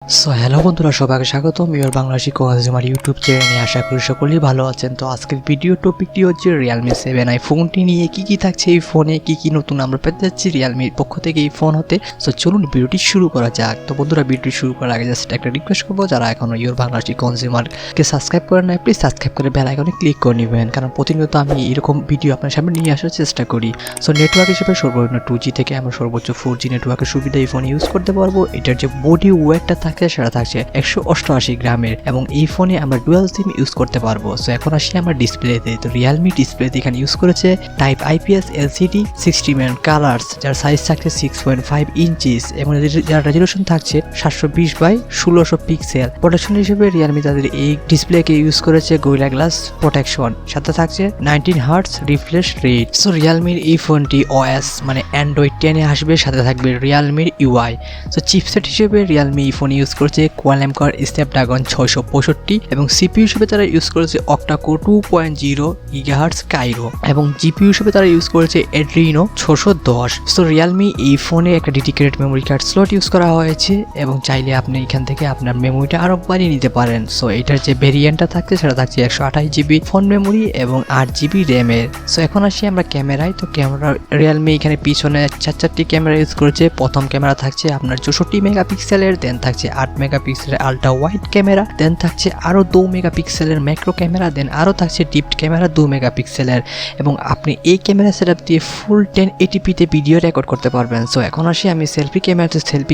So hello বন্ধুরা, সবাইকে স্বাগতম Bangladeshi Consumer ইউটিউব চ্যানেলে। আশা করি সকলেই ভালো আছেন। তো আজকের ভিডিও টপিকটি হচ্ছে REALME 7i ফোনটি নিয়ে কি থাকছে এই ফোনে, কি নতুন আমরা পেতে যাচ্ছি REALMEর পক্ষ থেকে এই ফোন হতে। সো চলুন ভিডিওটি শুরু করা যাক। তো বন্ধুরা, ভিডিওটি শুরু করার আগে জাস্ট একটা রিকোয়েস্ট করবো, যারা এখনো Bangladeshi Consumer কে সাবস্ক্রাইব করেন না, প্লিজ সাবস্ক্রাইব করে বেল আইকনে ক্লিক করে নেবেন, কারণ প্রতিনিয়ত আমি এরকম ভিডিও আপনার সামনে নিয়ে আসার চেষ্টা করি। সো নেটওয়ার্ক হিসেবে সর্বনিম্ন 2G থেকে আমরা সর্বোচ্চ 4G নেটওয়ার্কের সুবিধা এই ফোন ইউজ করতে পারবো। এটার যে বডি ওয়েটটা থাকে সেটা থাকছে 188 গ্রামের, এবং এই ফোনে আমরা ডুয়াল সিম ইউজ করতে পারবো। সো এখন আসি আমরা ডিসপ্লেতে। তো REALME ডিসপ্লেতে এখানে ইউজ করেছে type IPS LCD 60 million colours, যার সাইজ থাকছে 6.5 ইঞ্চিস, এবং যার রেজলিউশন থাকছে 720x1600 পিক্সেল। প্রোটেকশন হিসেবে REALME তাদের এই ডিসপ্লেকে ইউজ করেছে গোরিলা গ্লাস প্রোটেকশন, সাথে থাকছে 19 হার্টজ রিফ্রেশ রেট। সো REALMEর এই ফোনটি OS মানে অ্যান্ড্রয়েড 10 এ আসবে, সাথে থাকবে REALMEর UI। সো চিপসেট হিসেবে REALME এই ফোন ইউজ করেছে Qualcomm স্ন্যাপড্রাগন 665, এবং CPU হিসেবে তারা ইউজ করেছে অক্টা-কোর 2.0 GHz কাইরো, এবং GPU হিসেবে তারা ইউজ করেছে Adreno 610। সো REALME এই ফোনে একটা dedicated memory card slot use করা হয়েছে, এবং চাইলে আপনি এখান থেকে আপনার মেমোরিটা আরো বাড়িয়ে নিতে পারেন। সো এটার যে ভেরিয়েন্টটা থাকছে সেটা থাকছে 128GB ফোন মেমোরি এবং 8GB RAM এর। সো এখন আসি আমরা ক্যামেরায়। তো ক্যামেরা REALME এখানে পিছনে চারটি ক্যামেরা ইউজ করেছে। প্রথম ক্যামেরা থাকছে আপনার 64 মেগাপিক্সেলের, দেন থাকছে 8 মেগাপিক্সেলের আলট্রা ওয়াইড ক্যামেরা, দেন থাকছে আরো 2 মেগাপিক্সেলের ম্যাক্রো ক্যামেরা, দেন আরো থাকছে ডিপড ক্যামেরা 2 মেগাপিক্সেলের, এবং আপনি এই ক্যামেরা সেটআপ দিয়ে ফুল 1080p তে ভিডিও রেকর্ড করতে পারবেন। সো এখন আসি আমি সেলফি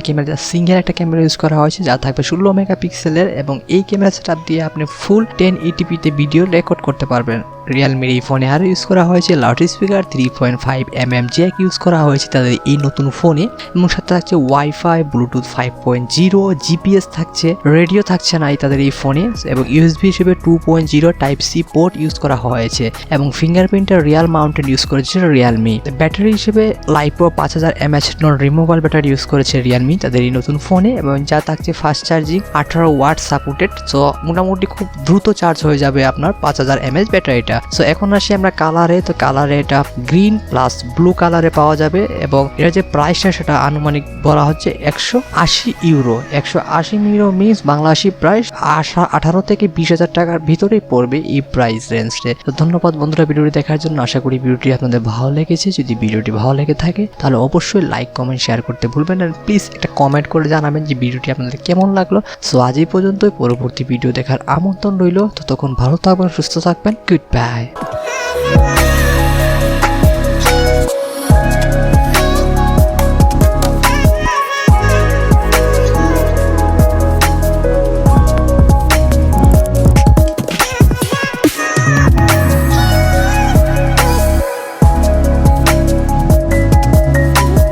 ক্যামেরা সিঙ্গেল একটা ক্যামেরা ইউজ করা হয়েছে, যা থাকবে 16 মেগাপিক্সেলের, এবং এই ক্যামেরা সেটআপ দিয়ে আপনি ফুল 1080p তে ভিডিও রেকর্ড করতে পারবেন। REALMEর এই ফোনে আরও ইউজ করা হয়েছে loud speaker 3.5mm Jack use করা হয়েছে তাদের এই নতুন ফোনে, এবং সাথে থাকছে ওয়াইফাই, ব্লুটুথ 5.0, GPS থাকছে, রেডিও থাকছে না তাদের এই ফোনে, এবং USB হিসেবে 2.0 টাইপ সি পোর্ট ইউজ করা হয়েছে, এবং ফিঙ্গারপ্রিন্টার রিয়াল মাউন্টেন ইউজ করেছে REALME। ব্যাটারি হিসেবে lipo 5000 mAh non removal battery use করেছে REALME তাদের এই নতুন ফোনে, এবং যা থাকছে fast charging 18 watt supported. So মোটামুটি খুব দ্রুত চার্জ হয়ে যাবে আপনার 5000 mAh ব্যাটারিটা। সো এখন আসি আমরা কালারে। তো কালারে এটা গ্রিন প্লাস ব্লু কালারে পাওয়া যাবে, এবং এর যে প্রাইসটা সেটা আনুমানিক বলা হচ্ছে 180 euro. 180 euro means Bangladeshi price 18 থেকে 20,000 টাকার ভিতরেই পড়বে এই প্রাইস রেঞ্জে। তো ধন্যবাদ বন্ধুরা ভিডিওটি দেখার জন্য। আশা করি ভিডিওটি আপনাদের ভালো লেগেছে। যদি ভিডিওটি ভালো লেগে থাকে তাহলে অবশ্যই লাইক, কমেন্ট, শেয়ার করতে ভুলবেন না। প্লিজ একটা কমেন্ট করে জানাবেন যে ভিডিওটি আপনাদের কেমন লাগলো। সো আজ এই পর্যন্তই, পরবর্তী ভিডিও দেখার আমন্ত্রণ রইল। ততক্ষণ ভালো থাকবেন, সুস্থ থাকবেন। Good bye.